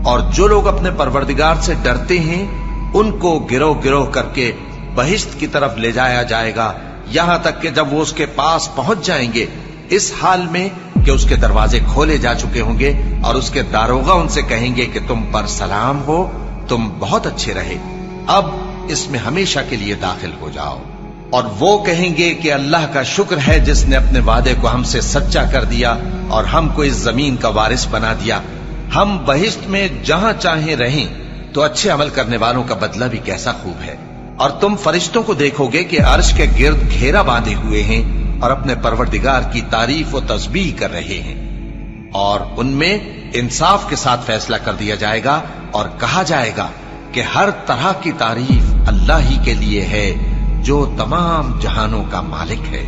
اور جو لوگ اپنے پروردگار سے ڈرتے ہیں ان کو گروہ گروہ کر کے بہشت کی طرف لے جایا جائے گا، یہاں تک کہ جب وہ اس کے پاس پہنچ جائیں گے اس حال میں کہ اس کے دروازے کھولے جا چکے ہوں گے، اور اس کے داروغہ ان سے کہیں گے کہ تم پر سلام ہو، تم بہت اچھے رہے، اب اس میں ہمیشہ کے لیے داخل ہو جاؤ۔ اور وہ کہیں گے کہ اللہ کا شکر ہے جس نے اپنے وعدے کو ہم سے سچا کر دیا اور ہم کو اس زمین کا وارث بنا دیا، ہم بہشت میں جہاں چاہیں رہیں، تو اچھے عمل کرنے والوں کا بدلہ بھی کیسا خوب ہے۔ اور تم فرشتوں کو دیکھو گے کہ عرش کے گرد گھیرا باندھے ہوئے ہیں اور اپنے پروردگار کی تعریف و تسبیح کر رہے ہیں، اور ان میں انصاف کے ساتھ فیصلہ کر دیا جائے گا اور کہا جائے گا کہ ہر طرح کی تعریف اللہ ہی کے لیے ہے جو تمام جہانوں کا مالک ہے۔